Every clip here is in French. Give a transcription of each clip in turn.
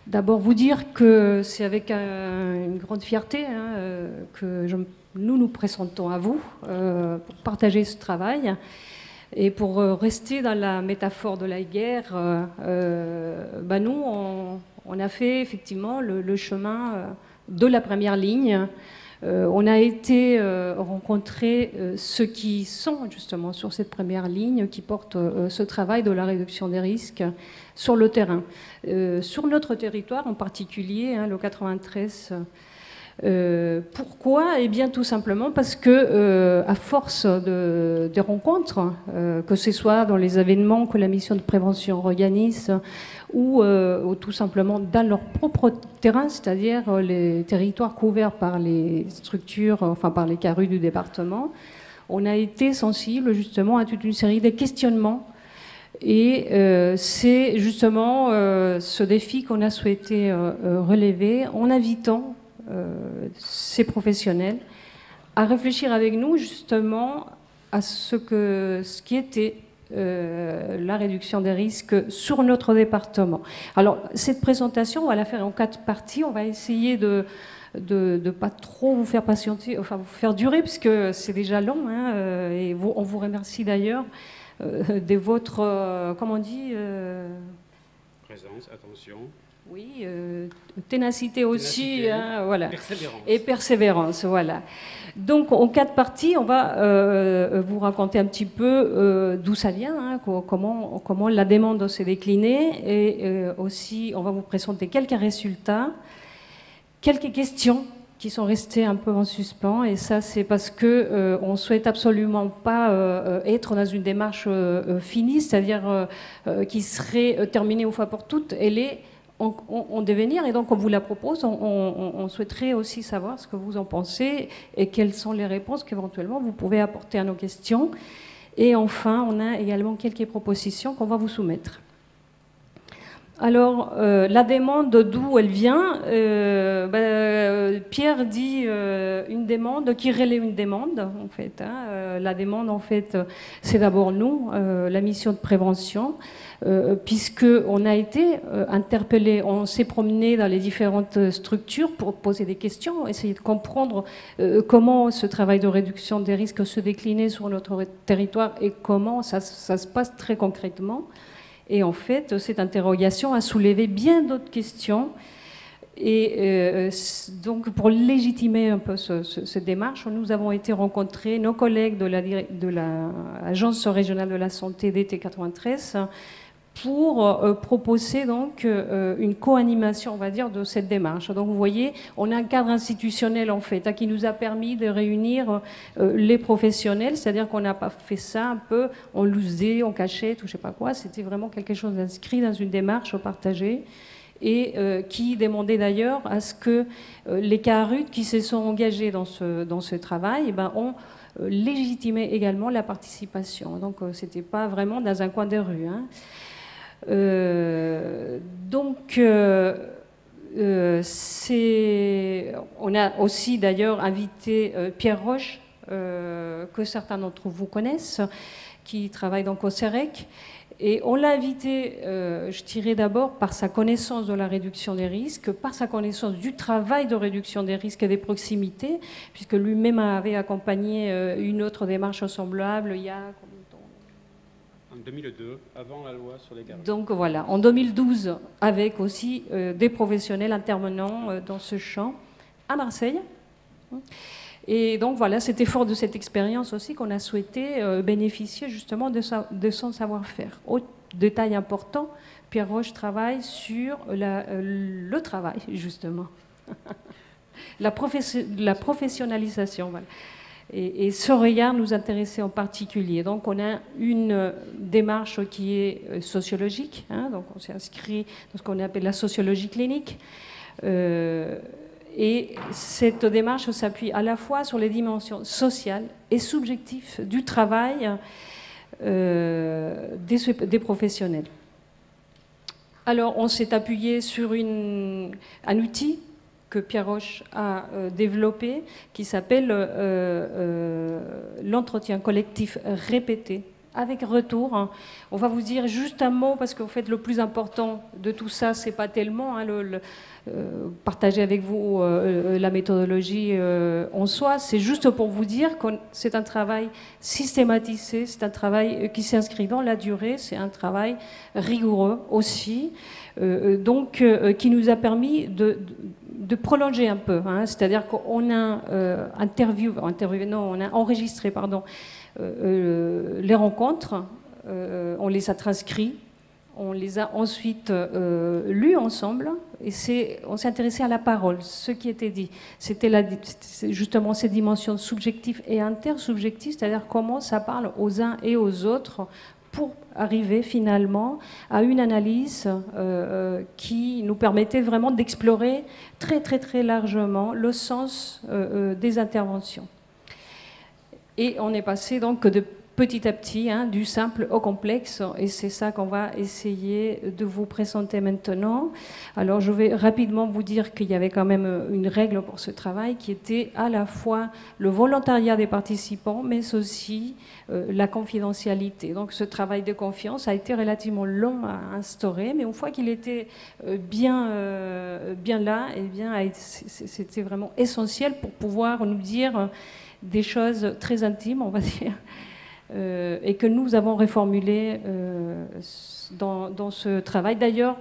D'abord, vous dire que c'est avec une grande fierté que nous présentons à vous pour partager ce travail. Et pour rester dans la métaphore de la guerre, nous, on a fait effectivement le chemin de la première ligne. On a été rencontrer ceux qui sont justement sur cette première ligne, qui portent ce travail de la réduction des risques sur le terrain. Sur notre territoire en particulier, le 93. Pourquoi? Eh bien, tout simplement parce que, à force des rencontres, que ce soit dans les événements que la mission de prévention organise ou tout simplement dans leur propre terrain, c'est-à-dire les territoires couverts par les structures, enfin par les CARU du département, on a été sensible justement à toute une série de questionnements. Et c'est justement ce défi qu'on a souhaité relever en invitant ces professionnels à réfléchir avec nous justement à ce qui était la réduction des risques sur notre département. Alors cette présentation, on va la faire en 4 parties. On va essayer de pas trop vous faire patienter, enfin vous faire durer, puisque c'est déjà long, et on vous remercie d'ailleurs de votre, comment on dit présence, attention. Oui, ténacité aussi, voilà. Persévérance. Et persévérance, voilà. Donc en 4 parties, on va vous raconter un petit peu d'où ça vient, comment la demande s'est déclinée, et aussi on va vous présenter quelques résultats, quelques questions qui sont restées un peu en suspens, et ça c'est parce que on souhaite absolument pas être dans une démarche finie, c'est-à-dire qui serait terminée une fois pour toutes. Elle est en devenir, et donc on vous la propose. On souhaiterait aussi savoir ce que vous en pensez et quelles sont les réponses qu'éventuellement vous pouvez apporter à nos questions. Et enfin, on a également quelques propositions qu'on va vous soumettre. Alors, la demande, d'où elle vient, Pierre dit une demande qui relaie une demande, en fait. La demande, en fait, c'est d'abord nous, la mission de prévention, puisqu'on a été interpellé, on s'est promené dans les différentes structures pour poser des questions, essayer de comprendre comment ce travail de réduction des risques se déclinait sur notre territoire et comment ça se passe très concrètement. Et en fait, cette interrogation a soulevé bien d'autres questions. Et donc, pour légitimer un peu cette démarche, nous avons été rencontrer nos collègues de l'Agence régionale de la santé d'été 93 pour proposer donc une co-animation, on va dire, de cette démarche. Donc vous voyez, on a un cadre institutionnel en fait qui nous a permis de réunir les professionnels, c'est-à-dire qu'on n'a pas fait ça un peu en loosé, en cachette ou je sais pas quoi. C'était vraiment quelque chose d'inscrit dans une démarche partagée et qui demandait d'ailleurs à ce que les CARUT qui se sont engagés dans ce travail ont légitimé également la participation. Donc c'était pas vraiment dans un coin de rue. On a aussi d'ailleurs invité Pierre Roche, que certains d'entre vous connaissent, qui travaille donc au CEREC. Et on l'a invité, je dirais d'abord, par sa connaissance de la réduction des risques, par sa connaissance du travail de réduction des risques et des proximités, puisque lui-même avait accompagné une autre démarche semblable il y a combien de temps ? En 2002, avant la loi sur les gardes. Donc voilà, en 2012, avec aussi des professionnels intervenant dans ce champ à Marseille. Et donc voilà, c'était fort de cette expérience aussi qu'on a souhaité bénéficier justement de son savoir-faire. Autre détail important, Pierre Roche travaille sur le travail, justement. la professionnalisation, voilà. Et ce regard nous intéressait en particulier. Donc on a une démarche qui est sociologique, donc on s'est inscrit dans ce qu'on appelle la sociologie clinique. Et cette démarche s'appuie à la fois sur les dimensions sociales et subjectives du travail des professionnels. Alors on s'est appuyé sur un outil que Pierre Roche a développé, qui s'appelle l'entretien collectif répété avec retour. On va vous dire juste un mot, parce qu'en fait, le plus important de tout ça, c'est pas tellement partager avec vous la méthodologie en soi, c'est juste pour vous dire que c'est un travail systématisé, c'est un travail qui s'inscrit dans la durée, c'est un travail rigoureux aussi, qui nous a permis de prolonger un peu, hein, c'est-à-dire qu'on a on a enregistré, les rencontres, on les a transcrits, on les a ensuite lues ensemble, et on s'est intéressé à la parole, ce qui était dit. C'était justement ces dimensions subjectives et intersubjectives, c'est-à-dire comment ça parle aux uns et aux autres, pour arriver finalement à une analyse qui nous permettait vraiment d'explorer très très très largement le sens des interventions. Et on est passé donc de petit à petit, hein, du simple au complexe, et c'est ça qu'on va essayer de vous présenter maintenant. Alors je vais rapidement vous dire qu'il y avait quand même une règle pour ce travail qui était à la fois le volontariat des participants, mais aussi la confidentialité. Donc ce travail de confiance a été relativement long à instaurer, mais une fois qu'il était bien là, eh bien, c'était vraiment essentiel pour pouvoir nous dire des choses très intimes, on va dire, et que nous avons reformulé dans ce travail. D'ailleurs,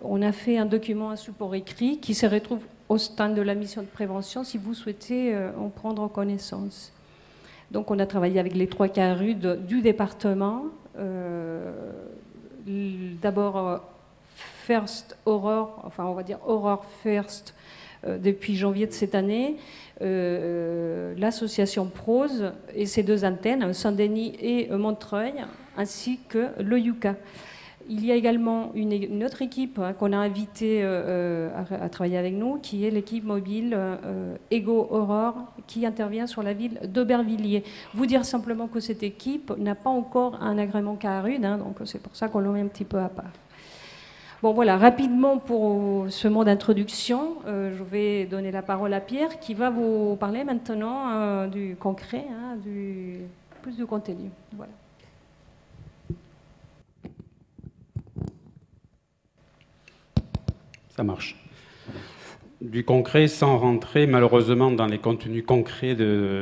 on a fait un document, un support écrit qui se retrouve au stand de la mission de prévention si vous souhaitez en prendre connaissance. Donc on a travaillé avec les 3 CARUD du département. D'abord First Aurore, enfin on va dire Aurore First, depuis janvier de cette année, l'association Prose et ses 2 antennes, Saint-Denis et Montreuil, ainsi que le Yucca. Il y a également une autre équipe qu'on a invitée à travailler avec nous, qui est l'équipe mobile Ego Aurore, qui intervient sur la ville d'Aubervilliers. Vous dire simplement que cette équipe n'a pas encore un agrément CARUD, donc c'est pour ça qu'on le met un petit peu à part. Bon voilà, rapidement pour ce mot d'introduction, je vais donner la parole à Pierre qui va vous parler maintenant du concret, hein, plus du contenu. Voilà. Ça marche. Du concret, sans rentrer malheureusement dans les contenus concrets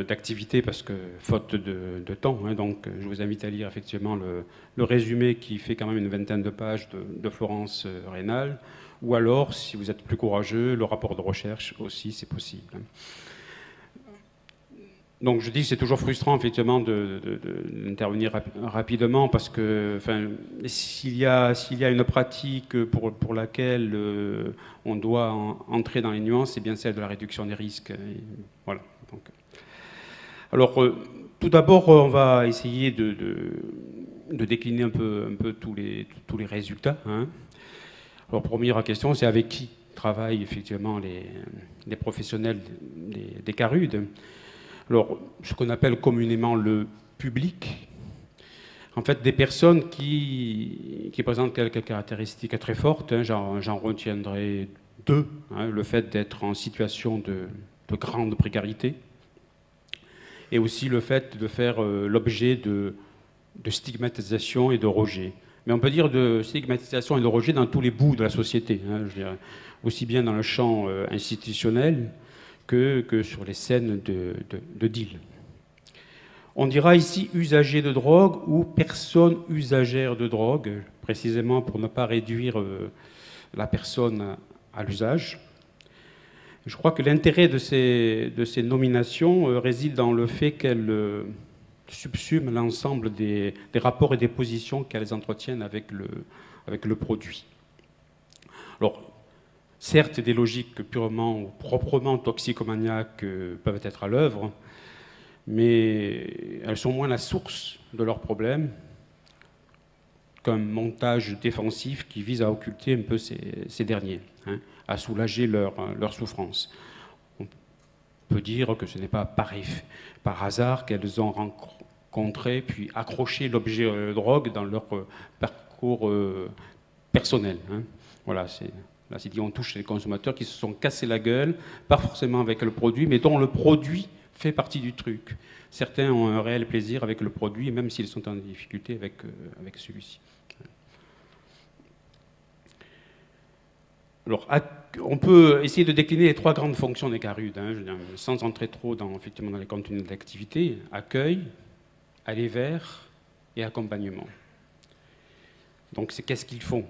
d'activité, parce que faute de temps, hein, donc je vous invite à lire effectivement le résumé qui fait quand même une 20aine de pages de Florence Rénal, ou alors, si vous êtes plus courageux, le rapport de recherche aussi, c'est possible. Donc je dis que c'est toujours frustrant effectivement d'intervenir rapidement, parce que s'il y a une pratique pour laquelle on doit entrer dans les nuances, c'est bien celle de la réduction des risques. Et voilà. Donc, alors tout d'abord, on va essayer de décliner un peu tous les résultats. Hein. Alors première question, c'est avec qui travaillent effectivement les professionnels des CARUD. Alors, ce qu'on appelle communément le public, en fait, des personnes qui présentent quelques caractéristiques très fortes, hein, j'en retiendrai 2, hein, le fait d'être en situation de grande précarité, et aussi le fait de faire l'objet de stigmatisation et de rejet. Mais on peut dire de stigmatisation et de rejet dans tous les bouts de la société, hein, je dirais, aussi bien dans le champ institutionnel que sur les scènes de deal. On dira ici usager de drogue ou personne usagère de drogue, précisément pour ne pas réduire la personne à l'usage. Je crois que l'intérêt de ces nominations réside dans le fait qu'elles subsument l'ensemble des rapports et des positions qu'elles entretiennent avec le produit. Alors, certes, des logiques purement ou proprement toxicomaniaques peuvent être à l'œuvre, mais elles sont moins la source de leurs problèmes qu'un montage défensif qui vise à occulter un peu ces derniers, hein, à soulager leur souffrance. On peut dire que ce n'est pas par hasard qu'elles ont rencontré puis accroché l'objet drogue dans leur parcours personnel. Hein. Voilà, là, c'est dit, on touche les consommateurs qui se sont cassés la gueule, pas forcément avec le produit, mais dont le produit fait partie du truc. Certains ont un réel plaisir avec le produit, même s'ils sont en difficulté avec celui-ci. Alors, on peut essayer de décliner les 3 grandes fonctions des CARUD, sans entrer trop effectivement, dans les contenus de l'activité: accueil, aller vers et accompagnement. Donc, c'est qu'est-ce qu'ils font,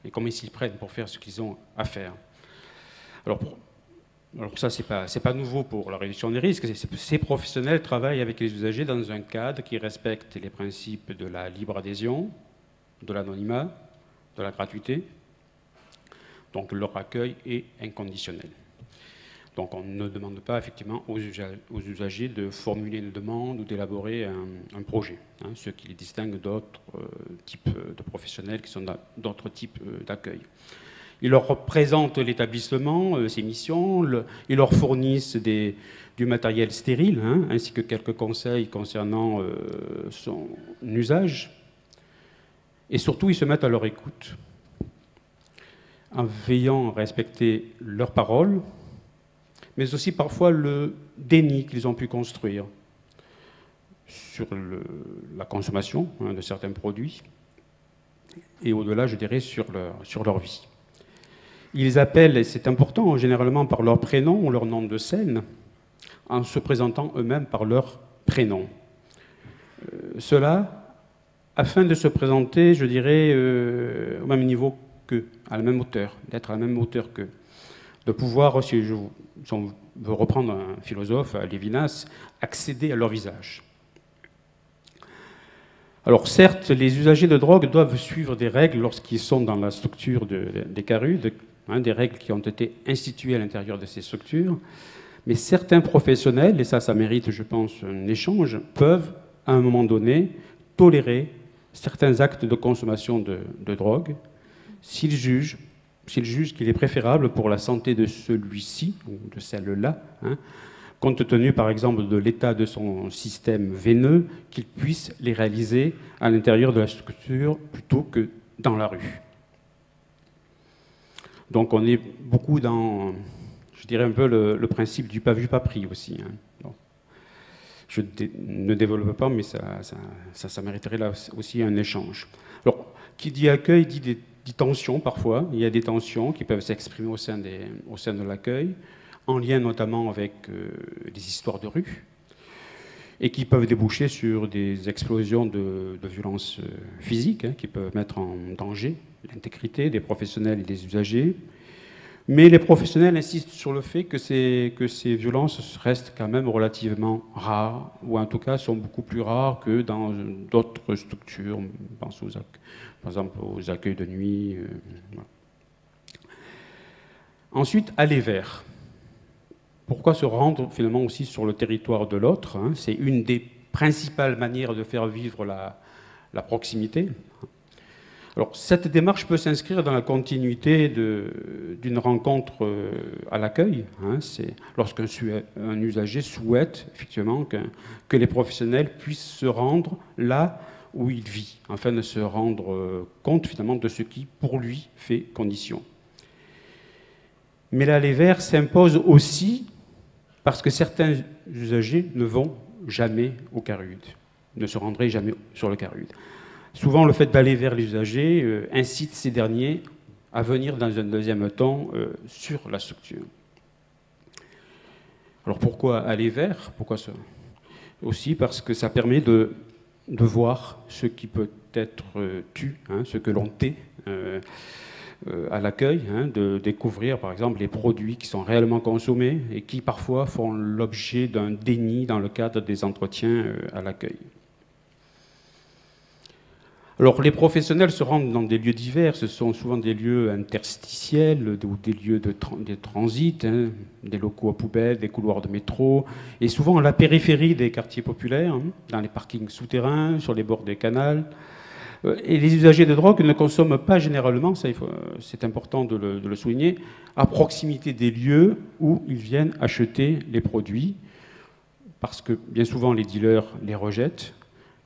et comment ils s'y prennent pour faire ce qu'ils ont à faire. Alors ça, c'est pas nouveau pour la réduction des risques. Ces professionnels travaillent avec les usagers dans un cadre qui respecte les principes de la libre adhésion, de l'anonymat, de la gratuité. Donc leur accueil est inconditionnel. Donc on ne demande pas effectivement aux usagers de formuler une demande ou d'élaborer un projet, ce qui les distingue d'autres types de professionnels qui sont d'autres types d'accueil. Ils leur représentent l'établissement, ses missions, ils leur fournissent du matériel stérile, ainsi que quelques conseils concernant son usage. Et surtout, ils se mettent à leur écoute, en veillant à respecter leurs paroles, mais aussi parfois le déni qu'ils ont pu construire sur la consommation de certains produits, et au-delà, je dirais, sur leur vie. Ils appellent, et c'est important, généralement par leur prénom ou leur nom de scène, en se présentant eux-mêmes par leur prénom. Cela, afin de se présenter, je dirais, au même niveau qu'eux, à la même hauteur, d'être à la même hauteur qu'eux. De pouvoir, si on veut reprendre un philosophe, Lévinas, accéder à leur visage. Alors certes, les usagers de drogue doivent suivre des règles lorsqu'ils sont dans la structure des CARUD, des règles qui ont été instituées à l'intérieur de ces structures, mais certains professionnels, et ça mérite, je pense, un échange, peuvent, à un moment donné, tolérer certains actes de consommation de drogue, s'ils jugent qu'il est préférable pour la santé de celui-ci, ou de celle-là, compte tenu par exemple de l'état de son système veineux, qu'il puisse les réaliser à l'intérieur de la structure plutôt que dans la rue. Donc on est beaucoup dans, je dirais un peu le principe du pas vu, pas pris aussi. Bon. Je ne développe pas, mais ça mériterait là aussi un échange. Alors, qui dit accueil dit tensions parfois. Il y a des tensions qui peuvent s'exprimer au sein de l'accueil, en lien notamment avec des histoires de rue, et qui peuvent déboucher sur des explosions de violences physiques qui peuvent mettre en danger l'intégrité des professionnels et des usagers. Mais les professionnels insistent sur le fait que ces violences restent quand même relativement rares, ou en tout cas sont beaucoup plus rares que dans d'autres structures. On pense par exemple aux accueils de nuit. Voilà. Ensuite, aller vers. Pourquoi se rendre finalement aussi sur le territoire de l'autre, C'est une des principales manières de faire vivre la proximité. Alors, cette démarche peut s'inscrire dans la continuité d'une rencontre à l'accueil. C'est lorsqu'un usager souhaite effectivement que les professionnels puissent se rendre là où il vit, afin de se rendre compte finalement de ce qui, pour lui, fait condition. Mais l'aller vers s'impose aussi parce que certains usagers ne vont jamais au CARUD, ne se rendraient jamais sur le CARUD. Souvent, le fait d'aller vers les usagers incite ces derniers à venir dans un deuxième temps sur la structure. Alors pourquoi aller vers ? Pourquoi ça ? Aussi parce que ça permet de voir ce qui peut être tu, ce que l'on tait à l'accueil, de découvrir par exemple les produits qui sont réellement consommés et qui parfois font l'objet d'un déni dans le cadre des entretiens à l'accueil. Alors les professionnels se rendent dans des lieux divers, ce sont souvent des lieux interstitiels ou des lieux de transit, des locaux à poubelles, des couloirs de métro, et souvent à la périphérie des quartiers populaires, dans les parkings souterrains, sur les bords des canals. Et les usagers de drogue ne consomment pas généralement, c'est important de le souligner, à proximité des lieux où ils viennent acheter les produits, parce que bien souvent les dealers les rejettent,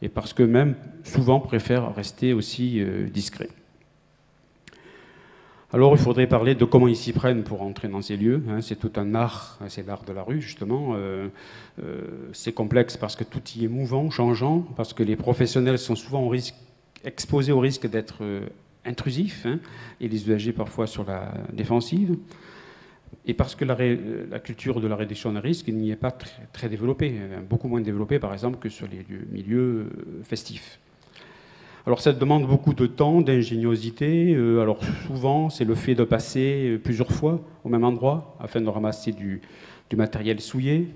et parce qu'eux-mêmes, souvent, préfèrent rester aussi discrets. Alors, il faudrait parler de comment ils s'y prennent pour entrer dans ces lieux. Hein. C'est tout un art, c'est l'art de la rue, justement. C'est complexe parce que tout y est mouvant, changeant, parce que les professionnels sont souvent exposés au risque d'être intrusifs, hein, et les usagers parfois sur la défensive. Et parce que la culture de la réduction de risque n'y est pas très développée, beaucoup moins développée, par exemple, que sur les milieux festifs. Alors ça demande beaucoup de temps, d'ingéniosité. Alors souvent, c'est le fait de passer plusieurs fois au même endroit afin de ramasser du matériel souillé.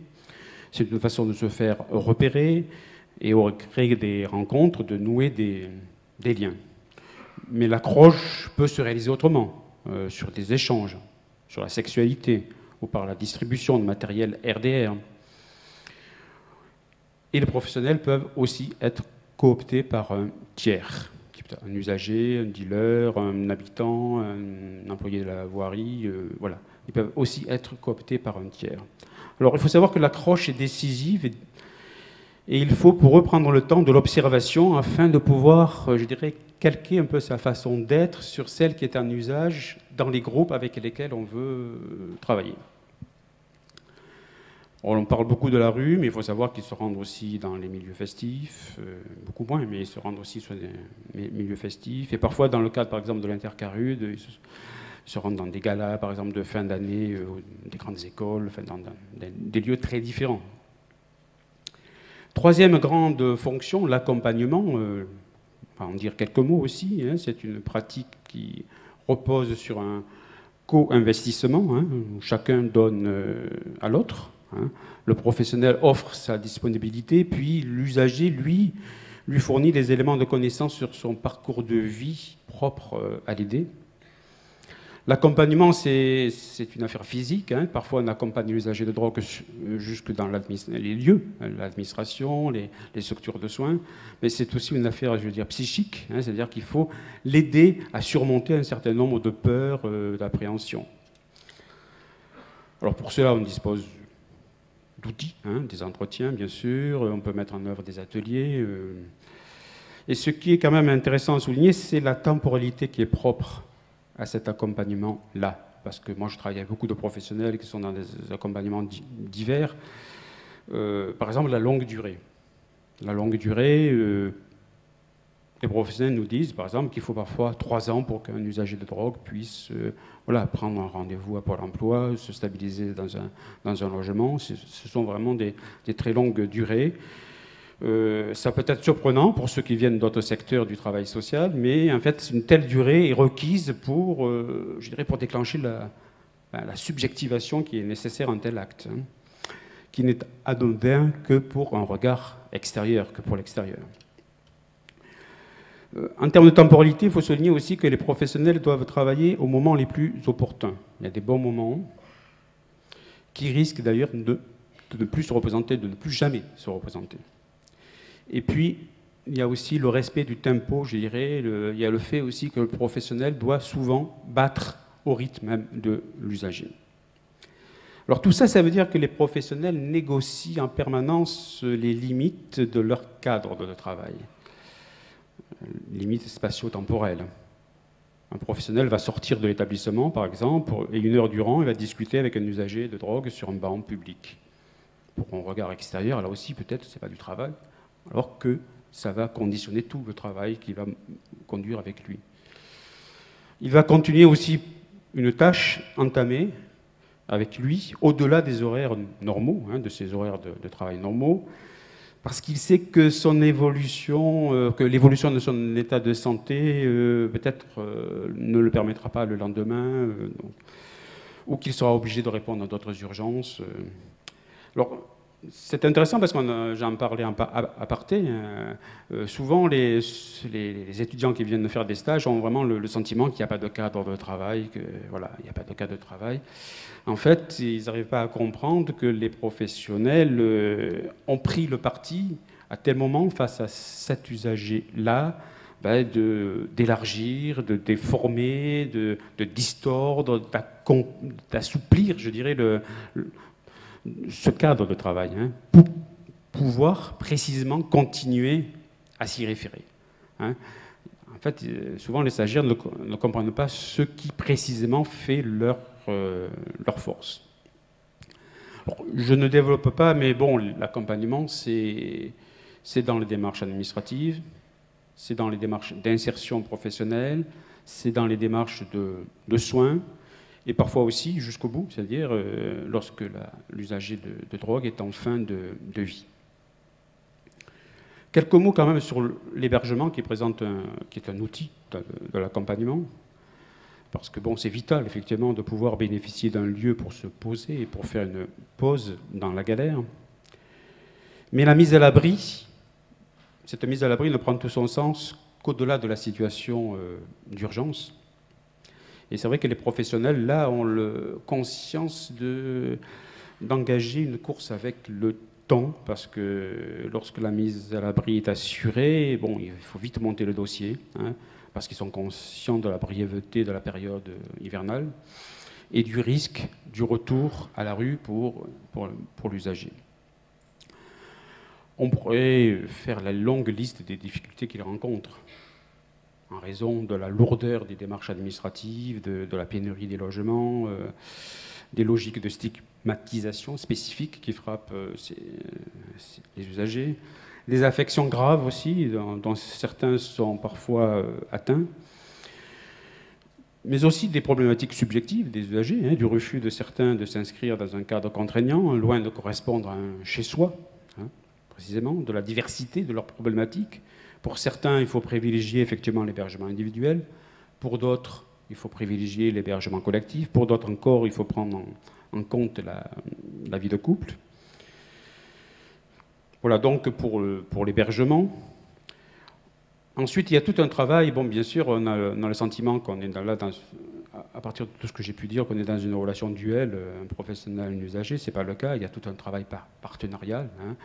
C'est une façon de se faire repérer et de créer des rencontres, de nouer des liens. Mais l'accroche peut se réaliser autrement, sur des échanges, sur la sexualité ou par la distribution de matériel RDR. Et les professionnels peuvent aussi être cooptés par un tiers, un usager, un dealer, un habitant, un employé de la voirie, voilà. Ils peuvent aussi être cooptés par un tiers. Alors il faut savoir que l'accroche est décisive et il faut pour eux prendre le temps de l'observation afin de pouvoir, je dirais, calquer un peu sa façon d'être sur celle qui est en usage dans les groupes avec lesquels on veut travailler. On parle beaucoup de la rue, mais il faut savoir qu'ils se rendent aussi dans les milieux festifs, beaucoup moins, mais ils se rendent aussi sur des milieux festifs. Et parfois, dans le cadre, par exemple, de l'Intercarude, ils se rendent dans des galas, par exemple, de fin d'année, des grandes écoles, enfin, dans des lieux très différents. Troisième grande fonction, l'accompagnement. On va en dire quelques mots aussi. Hein, c'est une pratique qui repose sur un co-investissement, hein, où chacun donne à l'autre. Le professionnel offre sa disponibilité, puis l'usager, lui fournit des éléments de connaissance sur son parcours de vie propre à l'aider. L'accompagnement, c'est une affaire physique. Hein. Parfois, on accompagne l'usager de drogue jusque dans les lieux, l'administration, les structures de soins. Mais c'est aussi une affaire, je veux dire, psychique. Hein. C'est-à-dire qu'il faut l'aider à surmonter un certain nombre de peurs, d'appréhensions. Alors pour cela, on dispose d'outils, hein, des entretiens, bien sûr. On peut mettre en œuvre des ateliers. Et ce qui est quand même intéressant à souligner, c'est la temporalité qui est propre à cet accompagnement-là. Parce que moi, je travaille avec beaucoup de professionnels qui sont dans des accompagnements divers. Par exemple, la longue durée. La longue durée, les professionnels nous disent, par exemple, qu'il faut parfois 3 ans pour qu'un usager de drogue puisse prendre un rendez-vous à Pôle emploi, se stabiliser dans un logement. Ce sont vraiment des très longues durées. Ça peut être surprenant pour ceux qui viennent d'autres secteurs du travail social, mais en fait, une telle durée est requise pour, je dirais, pour déclencher la subjectivation qui est nécessaire en tel acte, hein, qui n'est anodin que pour un regard extérieur, que pour l'extérieur. En termes de temporalité, il faut souligner aussi que les professionnels doivent travailler aux moments les plus opportuns. Il y a des bons moments qui risquent d'ailleurs de ne plus se représenter, de ne plus jamais se représenter. Et puis, il y a aussi le respect du tempo, je dirais. Il y a le fait aussi que le professionnel doit souvent battre au rythme même de l'usager. Alors tout ça, ça veut dire que les professionnels négocient en permanence les limites de leur cadre de travail. Limites spatio-temporelles. Un professionnel va sortir de l'établissement, par exemple, et 1 heure durant, il va discuter avec un usager de drogue sur un banc public. Pour un regard extérieur, là aussi, peut-être, ce n'est pas du travail, alors que ça va conditionner tout le travail qu'il va conduire avec lui. Il va continuer aussi une tâche entamée avec lui, au-delà des horaires normaux, hein, de ses horaires de travail normaux, parce qu'il sait que son évolution, que l'évolution de son état de santé, peut-être ne le permettra pas le lendemain, ou qu'il sera obligé de répondre à d'autres urgences. Alors, c'est intéressant parce que j'en parlais en aparté. Souvent, les étudiants qui viennent faire des stages ont vraiment le sentiment qu'il n'y a pas de cadre de travail, il n'y a pas de cadre de travail. En fait, ils n'arrivent pas à comprendre que les professionnels ont pris le parti, à tel moment, face à cet usager-là, d'élargir, de déformer, de distordre, d'assouplir, je dirais, ce cadre de travail, hein, pour pouvoir précisément continuer à s'y référer. Hein. En fait, souvent les stagiaires ne comprennent pas ce qui précisément fait leur force. Alors, je ne développe pas, mais bon, l'accompagnement, c'est dans les démarches administratives, c'est dans les démarches d'insertion professionnelle, c'est dans les démarches de soins, et parfois aussi jusqu'au bout, c'est-à-dire lorsque l'usager de drogue est en fin de vie. Quelques mots quand même sur l'hébergement qui est un outil de l'accompagnement, parce que bon, c'est vital effectivement de pouvoir bénéficier d'un lieu pour se poser et pour faire une pause dans la galère. Mais la mise à l'abri, cette mise à l'abri ne prend tout son sens qu'au-delà de la situation d'urgence. Et c'est vrai que les professionnels, là, ont conscience d'engager une course avec le temps, parce que lorsque la mise à l'abri est assurée, bon, il faut vite monter le dossier, hein, parce qu'ils sont conscients de la brièveté de la période hivernale et du risque du retour à la rue pour l'usager. On pourrait faire la longue liste des difficultés qu'ils rencontrent en raison de la lourdeur des démarches administratives, de la pénurie des logements, des logiques de stigmatisation spécifiques qui frappent les usagers, des affections graves aussi, dont certains sont parfois atteints, mais aussi des problématiques subjectives des usagers, hein, du refus de certains de s'inscrire dans un cadre contraignant, loin de correspondre à un chez-soi, hein, précisément, de la diversité de leurs problématiques. Pour certains, il faut privilégier effectivement l'hébergement individuel. Pour d'autres, il faut privilégier l'hébergement collectif. Pour d'autres encore, il faut prendre en compte la vie de couple. Voilà donc pour l'hébergement. Ensuite, il y a tout un travail. Bon, bien sûr, on a le sentiment qu'on est là, à partir de tout ce que j'ai pu dire, qu'on est dans une relation duelle, un professionnel, un usager. Ce n'est pas le cas. Il y a tout un travail partenarial, hein,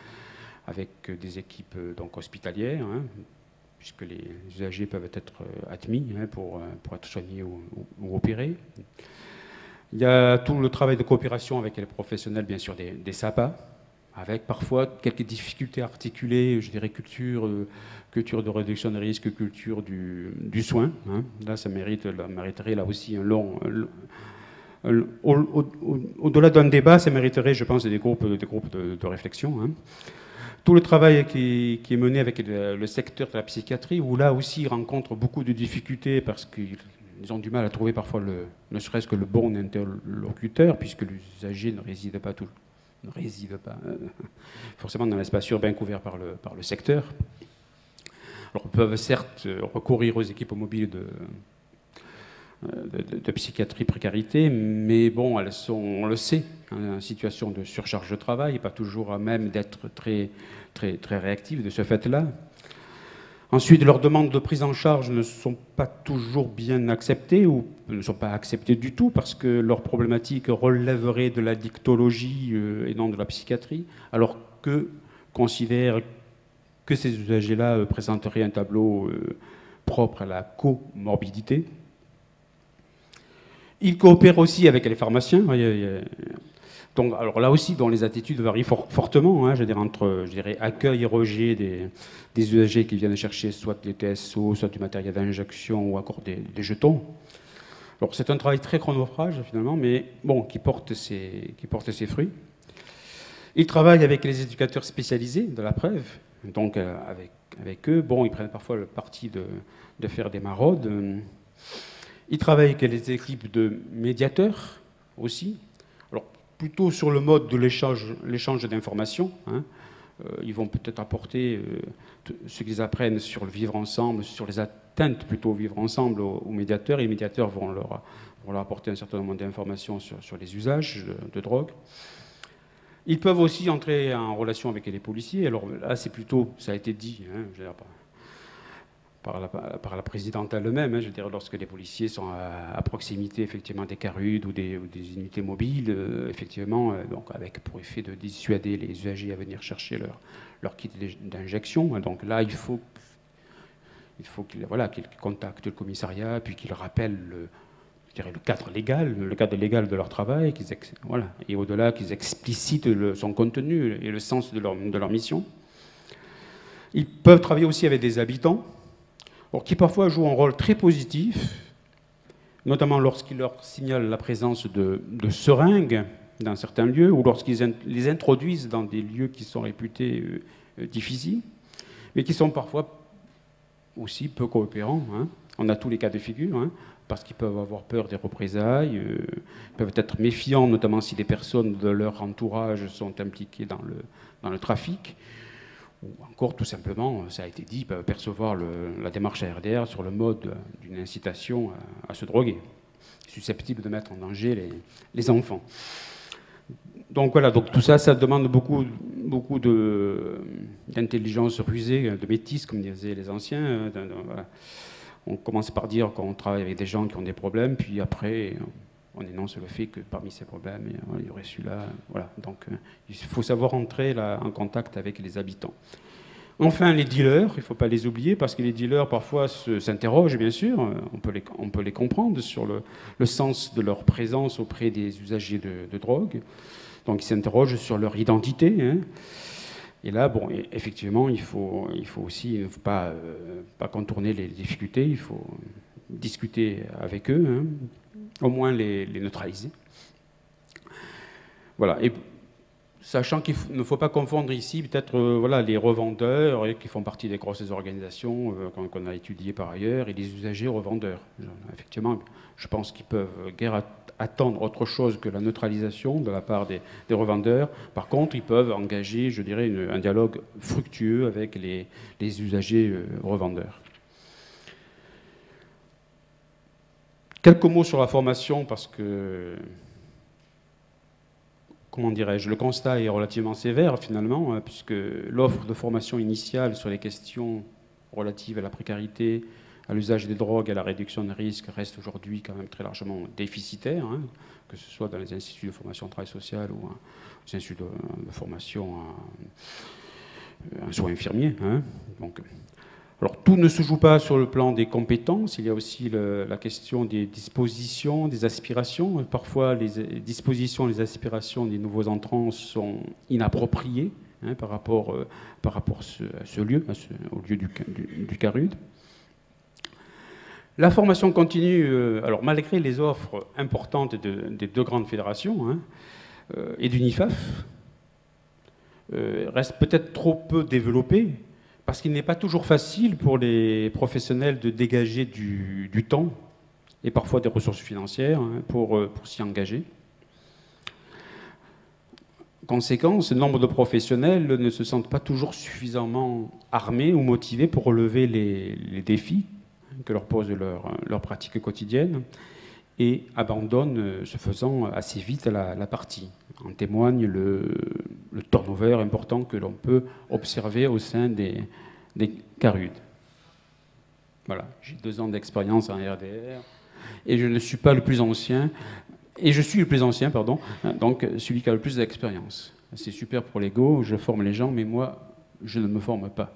avec des équipes donc hospitalières, hein, puisque les usagers peuvent être admis, hein, pour être soignés ou opérés. Il y a tout le travail de coopération avec les professionnels, bien sûr, des SAPA, avec parfois quelques difficultés articulées, je dirais culture de réduction de risque, culture du soin. Hein. Là, ça mériterait là aussi un long... Au-delà d'un débat, ça mériterait, je pense, des groupes de réflexion. Hein. Tout le travail qui est mené avec le secteur de la psychiatrie, où là aussi ils rencontrent beaucoup de difficultés parce qu'ils ont du mal à trouver parfois ne serait-ce que le bon interlocuteur, puisque l'usager ne réside pas forcément dans l'espace urbain couvert par le secteur. Alors, ils peuvent certes recourir aux équipes mobiles de psychiatrie précarité, mais bon, elles sont, on le sait, en situation de surcharge de travail, pas toujours à même d'être très réactives de ce fait-là. Ensuite, leurs demandes de prise en charge ne sont pas toujours bien acceptées ou ne sont pas acceptées du tout parce que leurs problématiques relèveraient de la dictologie et non de la psychiatrie, alors que considèrent que ces usagers-là présenteraient un tableau propre à la comorbidité. Ils coopèrent aussi avec les pharmaciens. Donc, alors là aussi, dont les attitudes varient fortement, hein, je veux dire, entre accueil et rejet des usagers qui viennent chercher soit des TSO, soit du matériel d'injection ou encore des jetons. Alors c'est un travail très chronophage finalement, mais bon, qui porte ses fruits. Ils travaillent avec les éducateurs spécialisés de la PREV, donc avec eux, bon, ils prennent parfois le parti de faire des maraudes. Ils travaillent avec les équipes de médiateurs aussi. Alors, plutôt sur le mode de l'échange d'informations. Hein. Ils vont peut-être apporter ce qu'ils apprennent sur le vivre ensemble, sur les atteintes plutôt au vivre ensemble aux médiateurs. Et les médiateurs vont leur apporter un certain nombre d'informations sur les usages de drogue. Ils peuvent aussi entrer en relation avec les policiers. Alors là, c'est plutôt, ça a été dit, hein, je veux dire, par la présidente elle-même, hein, je veux dire, lorsque les policiers sont à proximité effectivement des CARUD ou des unités mobiles, effectivement, donc avec pour effet de dissuader les usagers à venir chercher leur kit d'injection. Donc là, il faut qu'ils contactent le commissariat, puis qu'ils rappellent le cadre légal de leur travail, et au-delà qu'ils explicitent son contenu et le sens de leur mission. Ils peuvent travailler aussi avec des habitants. alors, qui parfois jouent un rôle très positif, notamment lorsqu'ils leur signalent la présence de seringues dans certains lieux, ou lorsqu'ils les introduisent dans des lieux qui sont réputés difficiles, mais qui sont parfois aussi peu coopérants. Hein. On a tous les cas de figure, hein, parce qu'ils peuvent avoir peur des représailles, peuvent être méfiants, notamment si des personnes de leur entourage sont impliquées dans le trafic, ou encore tout simplement, ça a été dit, peuvent percevoir la démarche ARDR sur le mode d'une incitation à se droguer, susceptible de mettre en danger les enfants. Donc voilà, donc tout ça, ça demande beaucoup d'intelligence rusée, de bêtise, comme disaient les anciens. Voilà. On commence par dire qu'on travaille avec des gens qui ont des problèmes, puis après, on énonce le fait que parmi ces problèmes, il y aurait celui-là. Voilà. Donc il faut savoir entrer là, en contact avec les habitants. Enfin, les dealers, il ne faut pas les oublier, parce que les dealers, parfois, s'interrogent, bien sûr, on peut les comprendre sur le sens de leur présence auprès des usagers de drogue. Donc, ils s'interrogent sur leur identité. Hein. Et là, bon, effectivement, il faut aussi pas contourner les difficultés, il faut discuter avec eux, hein, au moins les neutraliser. Voilà. Et sachant qu'il ne faut pas confondre ici peut-être voilà, les revendeurs qui font partie des grosses organisations qu'on a étudiées par ailleurs et les usagers revendeurs. Effectivement, je pense qu'ils peuvent guère attendre autre chose que la neutralisation de la part des revendeurs. Par contre, ils peuvent engager, je dirais, un dialogue fructueux avec les usagers revendeurs. Quelques mots sur la formation, parce que, comment dirais-je, le constat est relativement sévère finalement, puisque l'offre de formation initiale sur les questions relatives à la précarité, à l'usage des drogues, à la réduction de risques reste aujourd'hui quand même très largement déficitaire, hein, que ce soit dans les instituts de formation travail social ou les instituts de formation en soins infirmiers. Hein. Donc, alors tout ne se joue pas sur le plan des compétences, il y a aussi la question des dispositions, des aspirations. Parfois les dispositions, les aspirations des nouveaux entrants sont inappropriées hein, par rapport à ce lieu, au lieu du CARUD. La formation continue, alors malgré les offres importantes des deux grandes fédérations hein, et d'UNIFAF, reste peut-être trop peu développée, parce qu'il n'est pas toujours facile pour les professionnels de dégager du temps et parfois des ressources financières hein, pour s'y engager. Conséquence, nombre de professionnels ne se sentent pas toujours suffisamment armés ou motivés pour relever les défis que leur pose leur pratique quotidienne et abandonnent, ce faisant, assez vite la partie. En témoigne le turnover important que l'on peut observer au sein des CARUD. Voilà, j'ai 2 ans d'expérience en RDR et je ne suis pas le plus ancien, et je suis le plus ancien, pardon, donc celui qui a le plus d'expérience. C'est super pour l'ego, je forme les gens, mais moi, je ne me forme pas.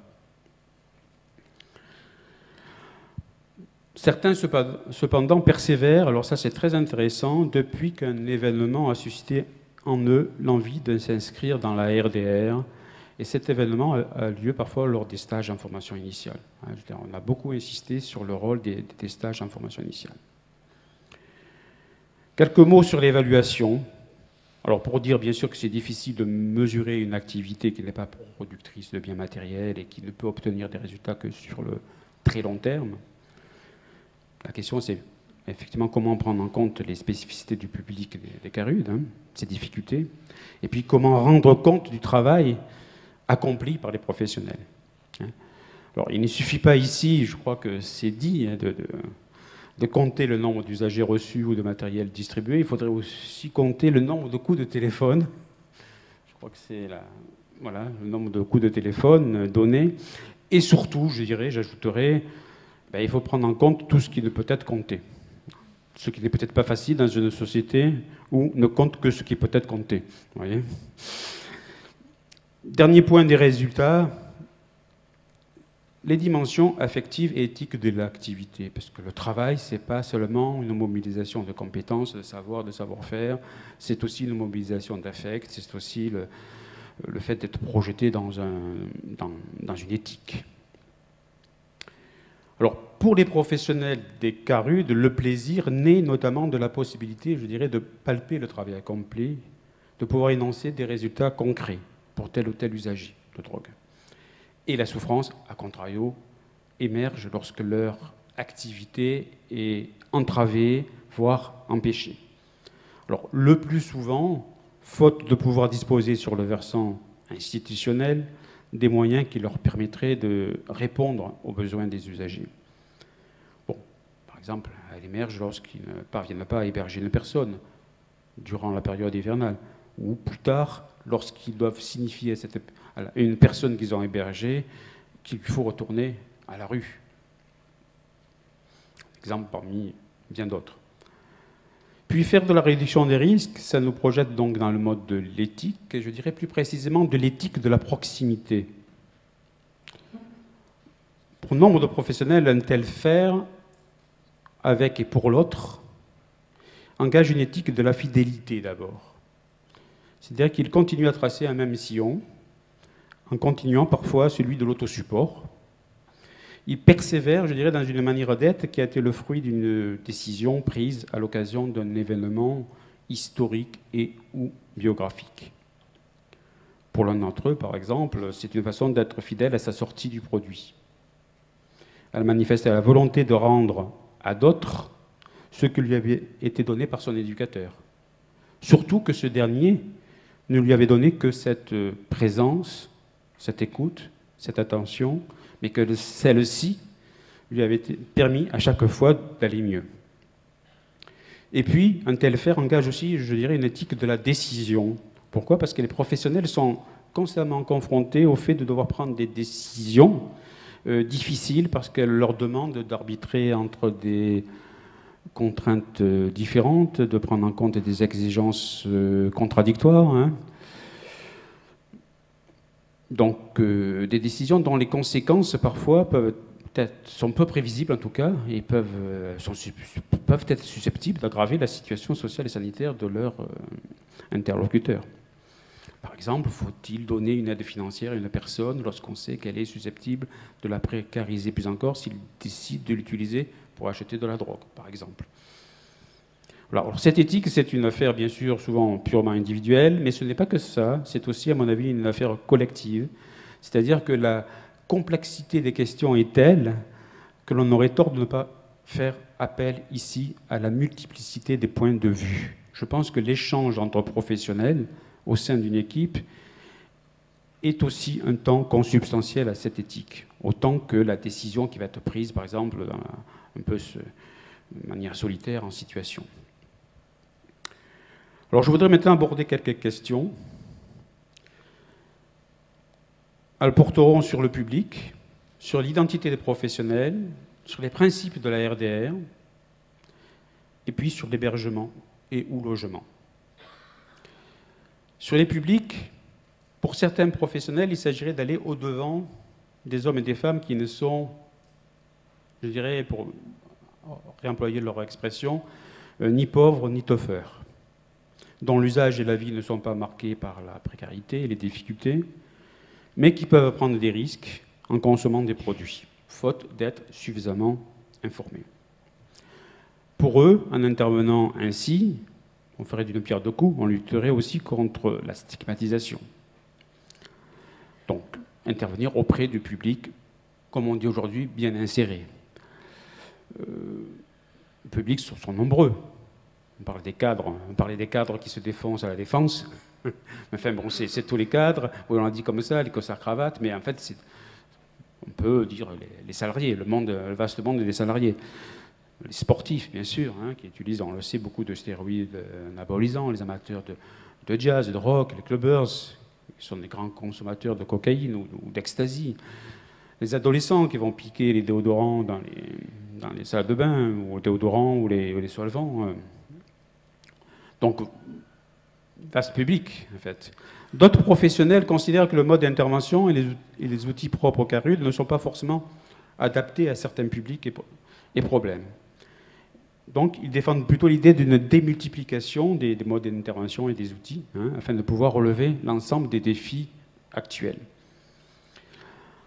Certains, cependant, persévèrent, alors ça c'est très intéressant, depuis qu'un événement a suscité en eux l'envie de s'inscrire dans la RDR, et cet événement a lieu parfois lors des stages en formation initiale. On a beaucoup insisté sur le rôle des stages en formation initiale. Quelques mots sur l'évaluation. Alors pour dire bien sûr que c'est difficile de mesurer une activité qui n'est pas productrice de biens matériels et qui ne peut obtenir des résultats que sur le très long terme. La question, c'est effectivement comment prendre en compte les spécificités du public des CARUD, hein, ses difficultés, et puis comment rendre compte du travail accompli par les professionnels. Hein. Alors, il ne suffit pas ici, je crois que c'est dit, hein, de compter le nombre d'usagers reçus ou de matériel distribué. Il faudrait aussi compter le nombre de coups de téléphone. Je crois que c'est voilà, le nombre de coups de téléphone donnés. Et surtout, je dirais, j'ajouterais, il faut prendre en compte tout ce qui ne peut être compté. Ce qui n'est peut-être pas facile dans une société où ne compte que ce qui peut être compté. Vous voyez ? Dernier point des résultats, les dimensions affectives et éthiques de l'activité. Parce que le travail, ce n'est pas seulement une mobilisation de compétences, de savoir, de savoir-faire, c'est aussi une mobilisation d'affect, c'est aussi le fait d'être projeté dans une éthique. Alors, pour les professionnels des CARUD, le plaisir naît notamment de la possibilité, je dirais, de palper le travail accompli, de pouvoir énoncer des résultats concrets pour tel ou tel usager de drogue. Et la souffrance, à contrario, émerge lorsque leur activité est entravée, voire empêchée. Alors, le plus souvent, faute de pouvoir disposer sur le versant institutionnel des moyens qui leur permettraient de répondre aux besoins des usagers. Bon, par exemple, elle émerge lorsqu'ils ne parviennent pas à héberger une personne durant la période hivernale, ou plus tard, lorsqu'ils doivent signifier à une personne qu'ils ont hébergée qu'il faut retourner à la rue. Exemple parmi bien d'autres. Puis faire de la réduction des risques, ça nous projette donc dans le mode de l'éthique, et je dirais plus précisément de l'éthique de la proximité. Pour nombre de professionnels, un tel faire avec et pour l'autre engage une éthique de la fidélité d'abord. C'est-à-dire qu'ils continuent à tracer un même sillon, en continuant parfois celui de l'autosupport. Ils persévèrent, je dirais, dans une manière d'être qui a été le fruit d'une décision prise à l'occasion d'un événement historique et ou biographique. Pour l'un d'entre eux, par exemple, c'est une façon d'être fidèle à sa sortie du produit. Elle manifeste la volonté de rendre à d'autres ce qui lui avait été donné par son éducateur. Surtout que ce dernier ne lui avait donné que cette présence, cette écoute, cette attention, mais que celle-ci lui avait permis à chaque fois d'aller mieux. Et puis, un tel faire engage aussi, je dirais, une éthique de la décision. Pourquoi ? Parce que les professionnels sont constamment confrontés au fait de devoir prendre des décisions difficiles, parce qu'elles leur demandent d'arbitrer entre des contraintes différentes, de prendre en compte des exigences contradictoires, hein. Donc, des décisions dont les conséquences, parfois, sont peu prévisibles, en tout cas, et peuvent être susceptibles d'aggraver la situation sociale et sanitaire de leur interlocuteur. Par exemple, faut-il donner une aide financière à une personne lorsqu'on sait qu'elle est susceptible de la précariser plus encore s'il décide de l'utiliser pour acheter de la drogue, par exemple. Alors, cette éthique, c'est une affaire, bien sûr, souvent purement individuelle, mais ce n'est pas que ça, c'est aussi, à mon avis, une affaire collective. C'est-à-dire que la complexité des questions est telle que l'on aurait tort de ne pas faire appel ici à la multiplicité des points de vue. Je pense que l'échange entre professionnels au sein d'une équipe est aussi un temps consubstantiel à cette éthique, autant que la décision qui va être prise, par exemple, un peu de manière solitaire en situation. Alors, je voudrais maintenant aborder quelques questions. Elles porteront sur le public, sur l'identité des professionnels, sur les principes de la RDR, et puis sur l'hébergement et ou logement. Sur les publics, pour certains professionnels, il s'agirait d'aller au-devant des hommes et des femmes qui ne sont, je dirais, pour réemployer leur expression, ni pauvres ni toffeurs, dont l'usage et la vie ne sont pas marqués par la précarité et les difficultés, mais qui peuvent prendre des risques en consommant des produits, faute d'être suffisamment informés. Pour eux, en intervenant ainsi, on ferait d'une pierre deux coups, on lutterait aussi contre la stigmatisation. Donc, intervenir auprès du public, comme on dit aujourd'hui, bien inséré. Les publics sont nombreux. On parle des cadres, on parlait des cadres qui se défoncent à la défense. Enfin bon, c'est tous les cadres, on l'a dit comme ça, les costards cravates, mais en fait, on peut dire les salariés, le vaste monde des salariés. Les sportifs, bien sûr, hein, qui utilisent, on le sait, beaucoup de stéroïdes anabolisants, les amateurs de jazz, de rock, les clubbers, qui sont des grands consommateurs de cocaïne ou d'ecstasy. Les adolescents qui vont piquer les déodorants dans les salles de bain, ou les déodorants ou les solvants. Donc, vaste public, en fait. D'autres professionnels considèrent que le mode d'intervention et les outils propres au CARUD ne sont pas forcément adaptés à certains publics et problèmes. Donc, ils défendent plutôt l'idée d'une démultiplication des modes d'intervention et des outils, hein, afin de pouvoir relever l'ensemble des défis actuels.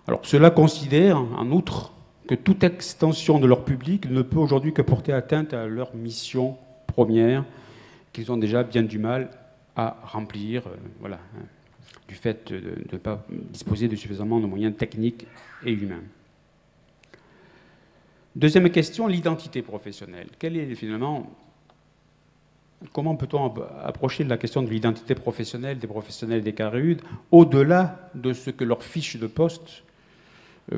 Alors, cela considère, en outre, que toute extension de leur public ne peut aujourd'hui que porter atteinte à leur mission première, qu'ils ont déjà bien du mal à remplir, voilà, du fait de ne pas disposer de suffisamment de moyens techniques et humains. Deuxième question, l'identité professionnelle. Comment peut-on approcher de la question de l'identité professionnelle des professionnels des CARUD au-delà de ce que leur fiche de poste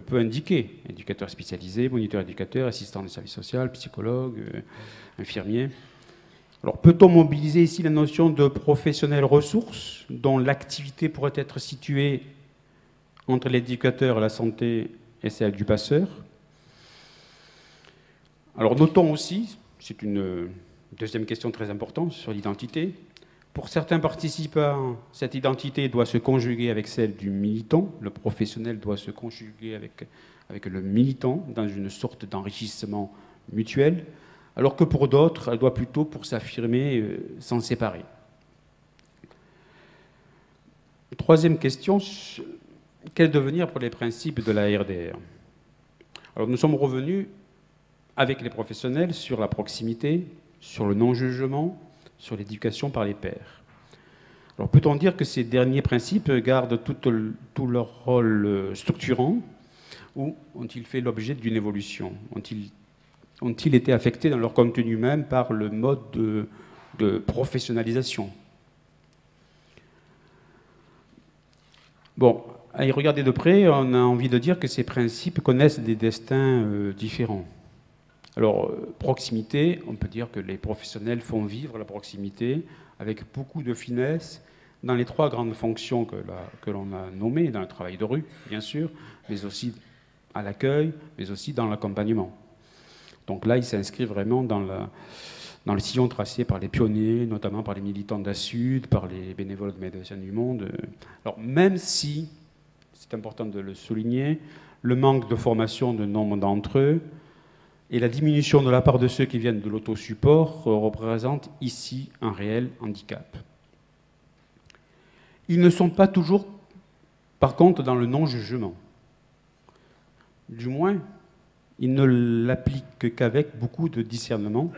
peut indiquer? Éducateur spécialisé, moniteur éducateur, assistant de service social, psychologue, infirmier. Alors peut-on mobiliser ici la notion de professionnel ressource dont l'activité pourrait être située entre l'éducateur, la santé et celle du passeur? Alors notons aussi, c'est une deuxième question très importante sur l'identité, pour certains participants, cette identité doit se conjuguer avec celle du militant, le professionnel doit se conjuguer avec le militant dans une sorte d'enrichissement mutuel, alors que pour d'autres, elle doit plutôt, pour s'affirmer, s'en séparer. Troisième question, quel devenir pour les principes de la RDR? Alors nous sommes revenus avec les professionnels sur la proximité, sur le non-jugement, sur l'éducation par les pairs. Alors peut-on dire que ces derniers principes gardent tout leur rôle structurant ou ont-ils fait l'objet d'une évolution? Ont-ils été affectés dans leur contenu même par le mode de professionnalisation? Bon, à y regarder de près, on a envie de dire que ces principes connaissent des destins différents. Alors, proximité, on peut dire que les professionnels font vivre la proximité avec beaucoup de finesse dans les trois grandes fonctions que l'on a nommées, dans le travail de rue, bien sûr, mais aussi à l'accueil, mais aussi dans l'accompagnement. Donc là, il s'inscrit vraiment dans le sillon tracé par les pionniers, notamment par les militants d'ASUD, par les bénévoles de Médecins du Monde. Alors, même si, c'est important de le souligner, le manque de formation de nombre d'entre eux et la diminution de la part de ceux qui viennent de l'autosupport représentent ici un réel handicap. Ils ne sont pas toujours, par contre, dans le non-jugement. Du moins, ils ne l'appliquent qu'avec beaucoup de discernement.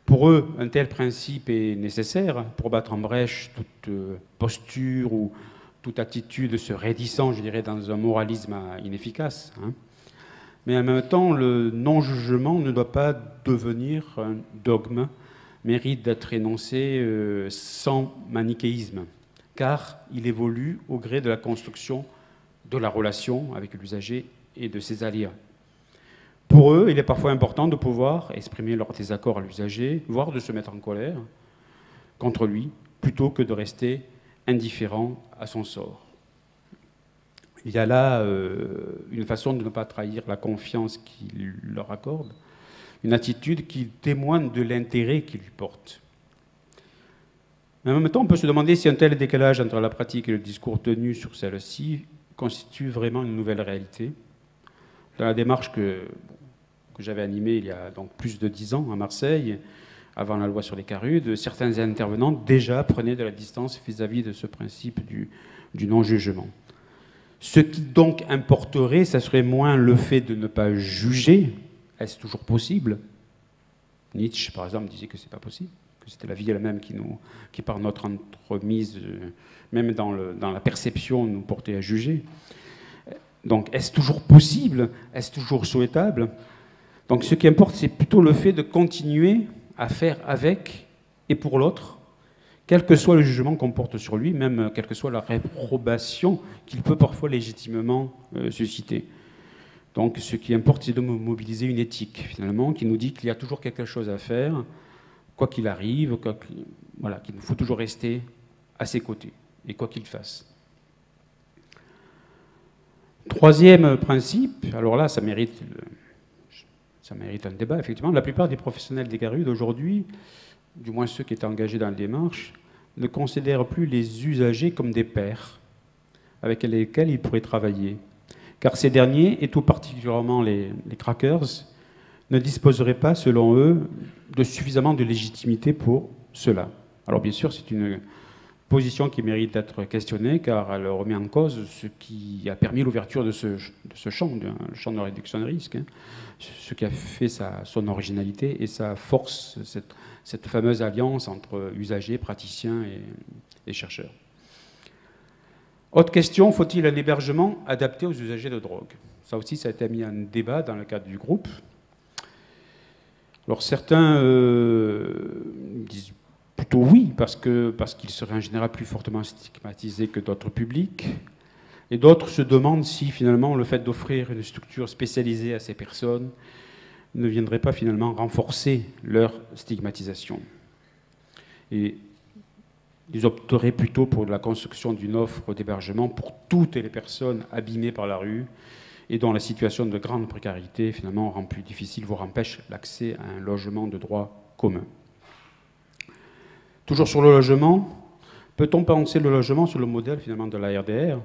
Pour eux, un tel principe est nécessaire pour battre en brèche toute posture ou toute attitude se raidissant, je dirais, dans un moralisme inefficace. Mais en même temps, le non-jugement ne doit pas devenir un dogme, mérite d'être énoncé sans manichéisme, car il évolue au gré de la construction de la relation avec l'usager et de ses aléas. Pour eux, il est parfois important de pouvoir exprimer leur désaccord à l'usager, voire de se mettre en colère contre lui, plutôt que de rester indifférent à son sort. Il y a là une façon de ne pas trahir la confiance qu'il leur accorde, une attitude qui témoigne de l'intérêt qu'il lui porte. Mais en même temps, on peut se demander si un tel décalage entre la pratique et le discours tenu sur celle-ci constitue vraiment une nouvelle réalité. Dans la démarche que j'avais animée il y a donc plus de 10 ans à Marseille, avant la loi sur les CARUD, certains intervenants déjà prenaient de la distance vis-à-vis de ce principe du non-jugement. Ce qui donc importerait, ça serait moins le fait de ne pas juger. Est-ce toujours possible? Nietzsche, par exemple, disait que ce n'est pas possible, que c'était la vie elle-même qui par notre entremise, même dans la perception, nous portait à juger. Donc, est-ce toujours possible? Est-ce toujours souhaitable? Donc, ce qui importe, c'est plutôt le fait de continuer à faire avec et pour l'autre, quel que soit le jugement qu'on porte sur lui, même quelle que soit la réprobation qu'il peut parfois légitimement susciter. Donc ce qui importe, c'est de mobiliser une éthique, finalement, qui nous dit qu'il y a toujours quelque chose à faire, quoi qu'il arrive, voilà, qu'il nous faut toujours rester à ses côtés, et quoi qu'il fasse. Troisième principe, alors là, ça mérite un débat, effectivement. La plupart des professionnels des CARUD aujourd'hui, du moins ceux qui étaient engagés dans la démarche, ne considèrent plus les usagers comme des pairs avec lesquels ils pourraient travailler. Car ces derniers, et tout particulièrement les crackers, ne disposeraient pas, selon eux, de suffisamment de légitimité pour cela. Alors bien sûr, c'est une position qui mérite d'être questionnée, car elle remet en cause ce qui a permis l'ouverture de ce champ, le champ de la réduction de risque, hein, ce qui a fait son originalité et sa force, cette fameuse alliance entre usagers, praticiens et chercheurs. Autre question, faut-il un hébergement adapté aux usagers de drogue? Ça aussi, ça a été mis en débat dans le cadre du groupe. Alors certains disent plutôt oui, parce qu'ils seraient en général plus fortement stigmatisés que d'autres publics. Et d'autres se demandent si finalement le fait d'offrir une structure spécialisée à ces personnes ne viendrait pas finalement renforcer leur stigmatisation. Et ils opteraient plutôt pour la construction d'une offre d'hébergement pour toutes les personnes abîmées par la rue et dont la situation de grande précarité finalement rend plus difficile, voire empêche l'accès à un logement de droit commun. Toujours sur le logement, peut-on penser le logement sur le modèle finalement de la RDR?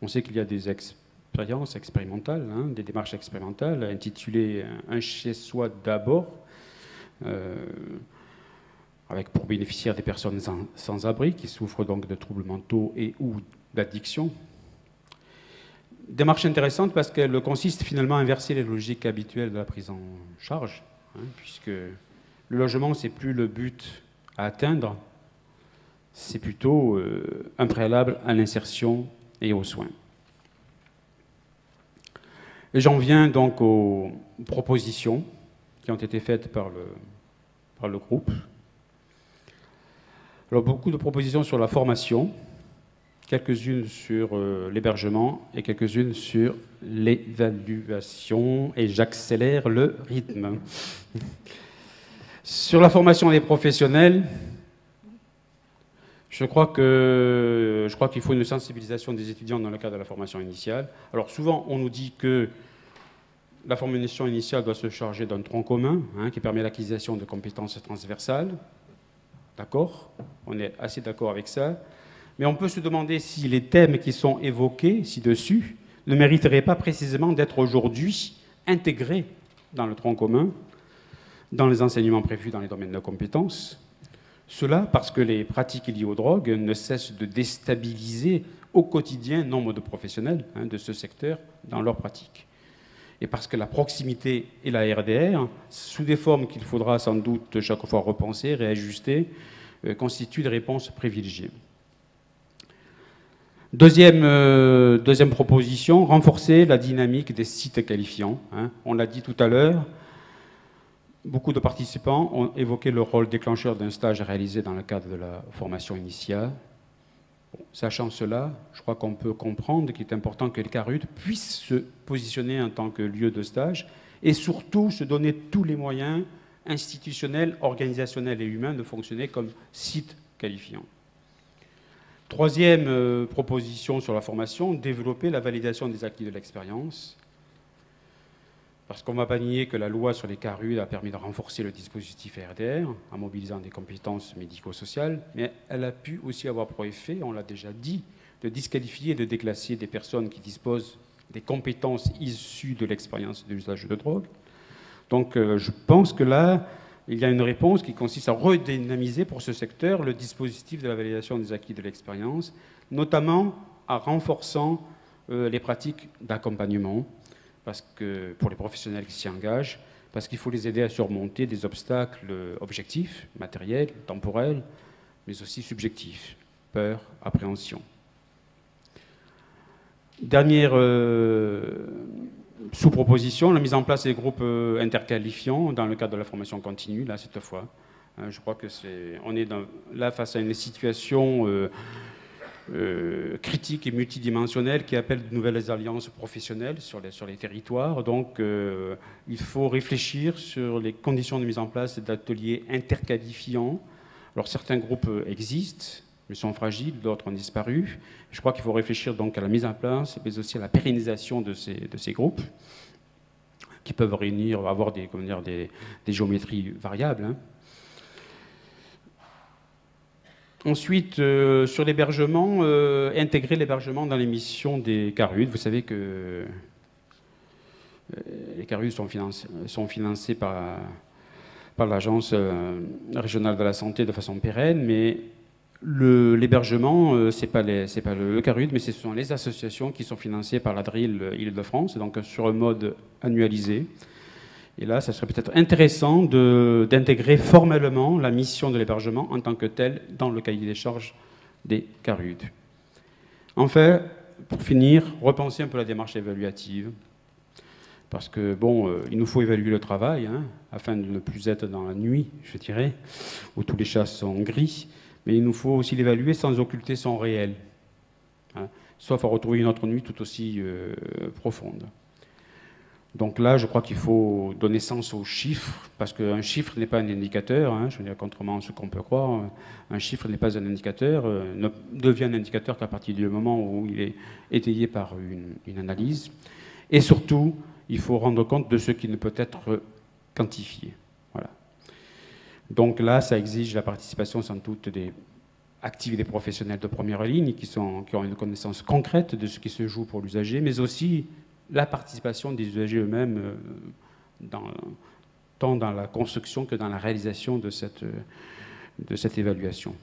On sait qu'il y a des expériences expérimentales, hein, des démarches expérimentales intitulées « Un chez-soi d'abord », avec pour bénéficiaires des personnes sans abri qui souffrent donc de troubles mentaux et ou d'addiction. Démarche intéressante parce qu'elle consiste finalement à inverser les logiques habituelles de la prise en charge, hein, puisque le logement, c'est plus le but à atteindre, c'est plutôt un préalable à l'insertion et aux soins. Et j'en viens donc aux propositions qui ont été faites par le groupe. Alors, beaucoup de propositions sur la formation, quelques-unes sur l'hébergement et quelques-unes sur l'évaluation, et j'accélère le rythme. Sur la formation des professionnels, je crois qu'il faut une sensibilisation des étudiants dans le cadre de la formation initiale. Alors souvent, on nous dit que la formation initiale doit se charger d'un tronc commun, hein, qui permet l'acquisition de compétences transversales. D'accord? On est assez d'accord avec ça. Mais on peut se demander si les thèmes qui sont évoqués ci-dessus ne mériteraient pas précisément d'être aujourd'hui intégrés dans le tronc commun, dans les enseignements prévus dans les domaines de compétences. Cela parce que les pratiques liées aux drogues ne cessent de déstabiliser au quotidien nombre de professionnels, hein, de ce secteur dans leurs pratiques. Et parce que la proximité et la RDR, sous des formes qu'il faudra sans doute chaque fois repenser, réajuster, constituent des réponses privilégiées. Deuxième proposition, renforcer la dynamique des sites qualifiants, hein. On l'a dit tout à l'heure, beaucoup de participants ont évoqué le rôle déclencheur d'un stage réalisé dans le cadre de la formation initiale. Sachant cela, je crois qu'on peut comprendre qu'il est important que les CARUD puissent se positionner en tant que lieu de stage et surtout se donner tous les moyens institutionnels, organisationnels et humains de fonctionner comme site qualifiant. Troisième proposition sur la formation, développer la validation des acquis de l'expérience. Parce qu'on ne va pas nier que la loi sur les CARUD a permis de renforcer le dispositif RDR en mobilisant des compétences médico-sociales, mais elle a pu aussi avoir pour effet, on l'a déjà dit, de disqualifier et de déclasser des personnes qui disposent des compétences issues de l'expérience de l'usage de drogue. Donc je pense que là, il y a une réponse qui consiste à redynamiser pour ce secteur le dispositif de la validation des acquis de l'expérience, notamment en renforçant les pratiques d'accompagnement, parce que pour les professionnels qui s'y engagent, parce qu'il faut les aider à surmonter des obstacles objectifs, matériels, temporels, mais aussi subjectifs, peur, appréhension. Dernière sous-proposition, la mise en place des groupes interqualifiants dans le cadre de la formation continue, là cette fois. Je crois que on est là face à une situation critique et multidimensionnelle qui appelle de nouvelles alliances professionnelles sur les territoires. Donc il faut réfléchir sur les conditions de mise en place d'ateliers interqualifiants. Alors certains groupes existent, mais sont fragiles, d'autres ont disparu. Je crois qu'il faut réfléchir donc à la mise en place, mais aussi à la pérennisation de ces groupes, qui peuvent réunir, avoir des géométries variables, hein. Ensuite, sur l'hébergement, intégrer l'hébergement dans les missions des CARUD. Vous savez que les CARUD sont financés par l'Agence régionale de la santé de façon pérenne, mais L'hébergement, c'est pas le CARUD, mais ce sont les associations qui sont financées par la DRIL Île-de-France, donc sur un mode annualisé. Et là, ça serait peut-être intéressant d'intégrer formellement la mission de l'hébergement en tant que telle dans le cahier des charges des CARUD. Enfin, pour finir, repenser un peu la démarche évaluative. Parce que, bon, il nous faut évaluer le travail, hein, afin de ne plus être dans la nuit, je dirais, où tous les chats sont gris. Mais il nous faut aussi l'évaluer sans occulter son réel. Hein, sauf à retrouver une autre nuit tout aussi profonde. Donc là, je crois qu'il faut donner sens aux chiffres, parce qu'un chiffre n'est pas un indicateur, hein, je veux dire, contrairement à ce qu'on peut croire, un chiffre n'est pas un indicateur, ne devient un indicateur qu'à partir du moment où il est étayé par une analyse. Et surtout, il faut rendre compte de ce qui ne peut être quantifié. Voilà. Donc là, ça exige la participation sans doute des actifs et des professionnels de première ligne qui ont une connaissance concrète de ce qui se joue pour l'usager, mais aussi la participation des usagers eux-mêmes tant dans la construction que dans la réalisation de cette évaluation.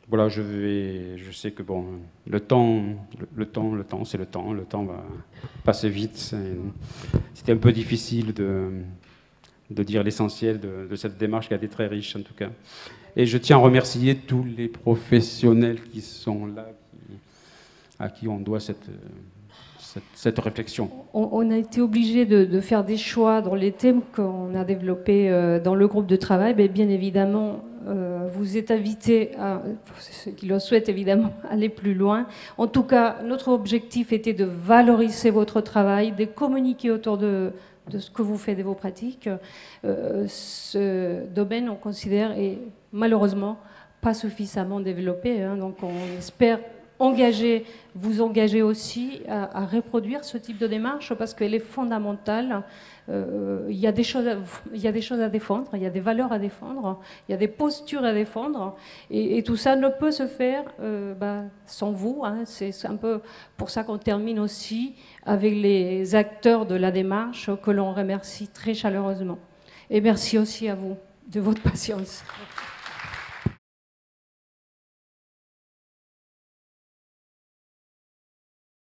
Voilà, je sais que bon, le temps, c'est le temps va passer vite. C'était un peu difficile de dire l'essentiel de cette démarche qui a été très riche en tout cas. Et je tiens à remercier tous les professionnels qui sont là, à qui on doit cette réflexion. On a été obligé de faire des choix dans les thèmes qu'on a développés dans le groupe de travail. Mais bien évidemment, vous êtes invités, ceux qui le souhaitent évidemment, aller plus loin. En tout cas, notre objectif était de valoriser votre travail, de communiquer autour de ce que vous faites, de vos pratiques. Ce domaine, on considère, est malheureusement pas suffisamment développé. Hein, donc on espère vous engager aussi à reproduire ce type de démarche parce qu'elle est fondamentale. Il y a des choses à défendre, il y a des valeurs à défendre, il y a des postures à défendre, et tout ça ne peut se faire sans vous. Hein. C'est un peu pour ça qu'on termine aussi avec les acteurs de la démarche que l'on remercie très chaleureusement. Et merci aussi à vous de votre patience.